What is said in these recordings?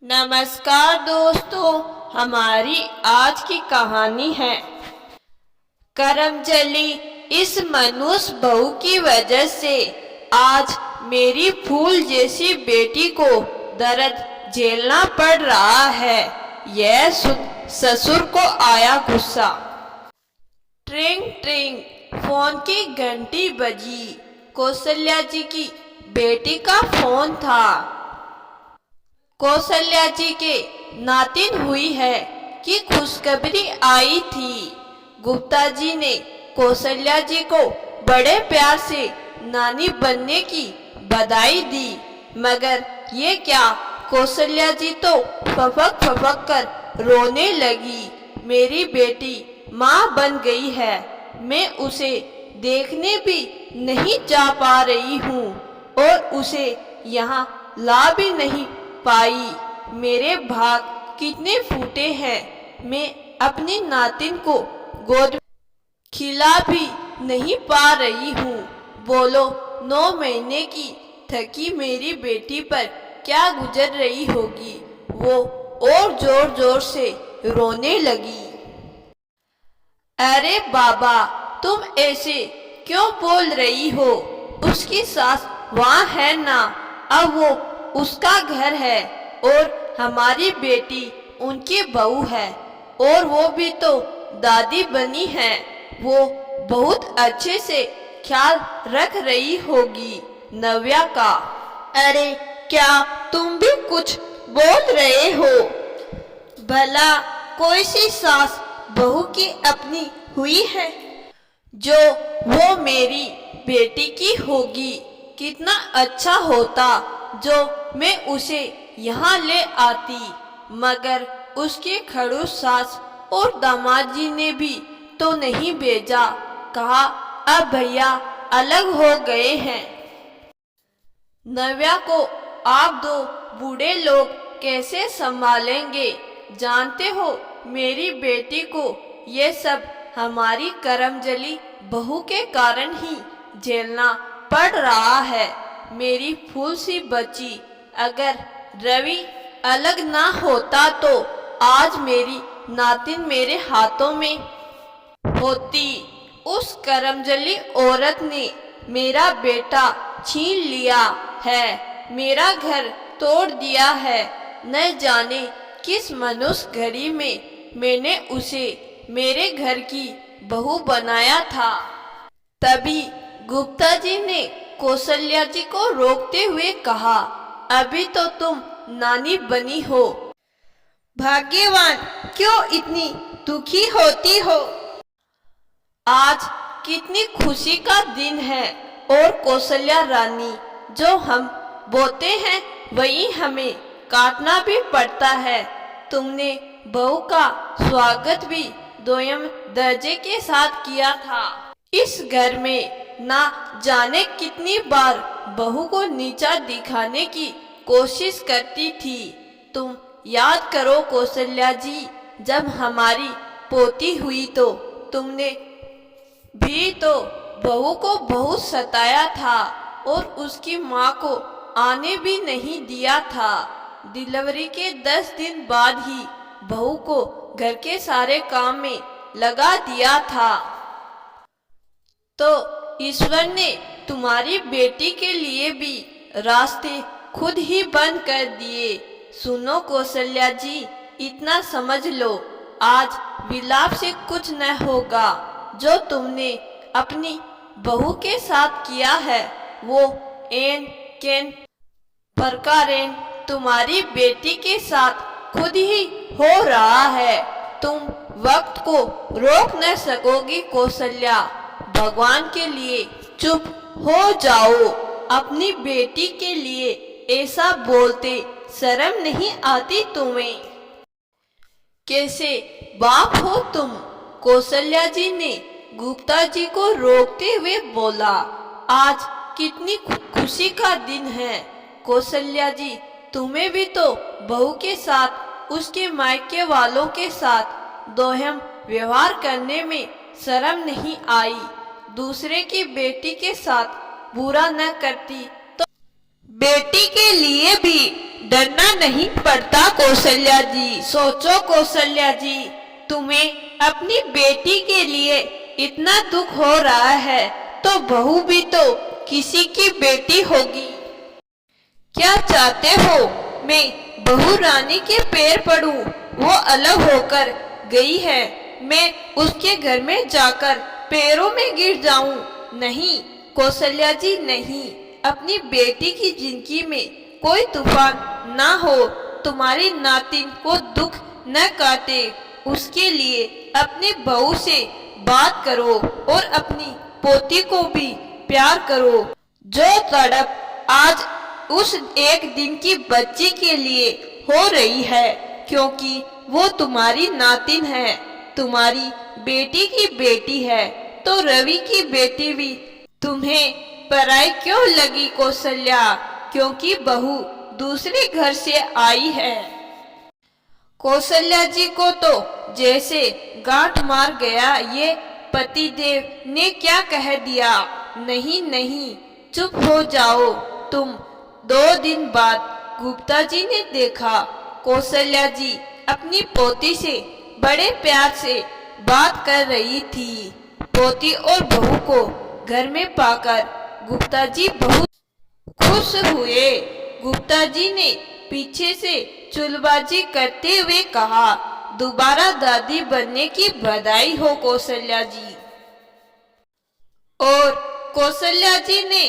नमस्कार दोस्तों, हमारी आज की कहानी है करमजली। इस मनुष्य बहू की वजह से आज मेरी फूल जैसी बेटी को दर्द झेलना पड़ रहा है। यह सुन ससुर को आया गुस्सा। ट्रिंग ट्रिंग फोन की घंटी बजी। कौशल्या जी की बेटी का फोन था। कौशल्या जी के नातिन हुई है कि खुशखबरी आई थी। गुप्ता जी ने कौशल्या जी को बड़े प्यार से नानी बनने की बधाई दी, मगर ये क्या, कौशल्या जी तो फपक कर रोने लगी। मेरी बेटी माँ बन गई है, मैं उसे देखने भी नहीं जा पा रही हूँ और उसे यहाँ ला भी नहीं पाई। मेरे भाग कितने फूटे हैं, मैं अपनी नातिन को गोद खिला भी नहीं पा रही हूँ। बोलो, 9 महीने की थकी मेरी बेटी पर क्या गुजर रही होगी। वो और जोर जोर से रोने लगी। अरे बाबा, तुम ऐसे क्यों बोल रही हो? उसकी सास वहाँ है ना, अब वो उसका घर है और हमारी बेटी उनकी बहू है, और वो भी तो दादी बनी है। वो बहुत अच्छे से ख्याल रख रही होगी नव्या का। अरे क्या तुम भी कुछ बोल रहे हो? भला कोई सी सास बहू की अपनी हुई है जो वो मेरी बेटी की होगी। कितना अच्छा होता जो मैं उसे यहाँ ले आती, मगर उसकी खड़ूस सास और दामाद जी ने भी तो नहीं भेजा। कहा अब भैया अलग हो गए हैं। नव्या को आप दो बूढ़े लोग कैसे संभालेंगे? जानते हो, मेरी बेटी को ये सब हमारी करमजली बहू के कारण ही झेलना पड़ रहा है। मेरी फूल सी बच्ची, अगर रवि अलग ना होता तो आज मेरी नातिन मेरे हाथों में होती। उस करमजली औरत ने मेरा बेटा छीन लिया है, मेरा घर तोड़ दिया है। न जाने किस मनुष्य घड़ी में मैंने उसे मेरे घर की बहू बनाया था। तभी गुप्ता जी ने कौशल्या जी को रोकते हुए कहा, अभी तो तुम नानी बनी हो। भाग्यवान क्यों इतनी दुखी होती हो? आज कितनी खुशी का दिन है, और कौशल्या रानी, जो हम बोते हैं वही हमें काटना भी पड़ता है। तुमने बहू का स्वागत भी दोयम दर्जे के साथ किया था। इस घर में ना जाने कितनी बार बहू को नीचा दिखाने की कोशिश करती थी। तुम याद करो कौशल्या जी, जब हमारी पोती हुई तो तुमने भी तो बहू को बहुत सताया था और उसकी माँ को आने भी नहीं दिया था। डिलीवरी के 10 दिन बाद ही बहू को घर के सारे काम में लगा दिया था। तो ईश्वर ने तुम्हारी बेटी के लिए भी रास्ते खुद ही बंद कर दिए। सुनो कौशल्या जी, इतना समझ लो, आज विलाप से कुछ न होगा। जो तुमने अपनी बहू के साथ किया है वो एन केन प्रकारेण तुम्हारी बेटी के साथ खुद ही हो रहा है। तुम वक्त को रोक न सकोगी कौशल्या। भगवान के लिए चुप हो जाओ। अपनी बेटी के लिए ऐसा बोलते शर्म नहीं आती तुम्हें? कैसे बाप हो तुम? कौशल्या जी ने गुप्ता जी को रोकते हुए बोला। आज कितनी खुशी का दिन है कौशल्या जी, तुम्हें भी तो बहू के साथ उसके मायके वालों के साथ दोहम व्यवहार करने में शर्म नहीं आई। दूसरे की बेटी के साथ बुरा न करती तो बेटी के लिए भी डरना नहीं पड़ता कौशल्या जी। सोचो कौशल्या जी, तुम्हें अपनी बेटी के लिए इतना दुख हो रहा है तो बहू भी तो किसी की बेटी होगी। क्या चाहते हो मैं बहू रानी के पैर पड़ूं? वो अलग होकर गई है, मैं उसके घर में जाकर पैरों में गिर जाऊं? नहीं कौशल्या जी नहीं, अपनी बेटी की जिंदगी में कोई तूफान ना हो, तुम्हारी नातिन को दुख न काटे, उसके लिए अपनी बहू से बात करो और अपनी पोती को भी प्यार करो। जो तड़प आज उस एक दिन की बच्ची के लिए हो रही है, क्योंकि वो तुम्हारी नातिन है, तुम्हारी बेटी की बेटी है, तो रवि की बेटी भी तुम्हें पराई क्यों लगी कौशल्या? क्योंकि बहू दूसरे घर से आई है। कौशल्या जी को तो जैसे गांठ मार गया, ये पतिदेव ने क्या कह दिया। नहीं नहीं चुप हो जाओ तुम। 2 दिन बाद गुप्ता जी ने देखा कौशल्या जी अपनी पोती से बड़े प्यार से बात कर रही थी। पोती और बहू को घर में पाकर गुप्ता जी बहुत खुश हुए। गुप्ता जी ने पीछे से चुलबाजी करते हुए कहा, दोबारा दादी बनने की बधाई हो कौशल्या जी। और कौशल्या जी ने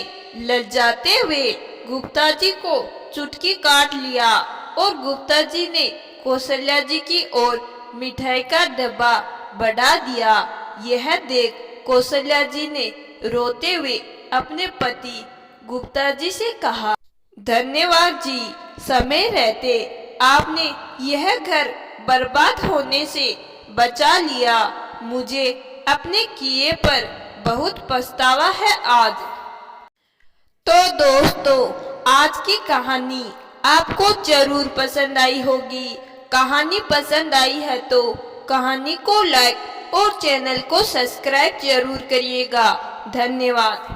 लज्जाते हुए गुप्ता जी को चुटकी काट लिया और गुप्ता जी ने कौशल्या जी की ओर मिठाई का डब्बा बढ़ा दिया। यह देख कौशल्या जी ने रोते हुए अपने पति गुप्ता जी से कहा, धन्यवाद जी, समय रहते आपने यह घर बर्बाद होने से बचा लिया। मुझे अपने किए पर बहुत पछतावा है आज। तो दोस्तों, आज की कहानी आपको जरूर पसंद आई होगी। कहानी पसंद आई है तो कहानी को लाइक और चैनल को सब्सक्राइब जरूर करिएगा। धन्यवाद।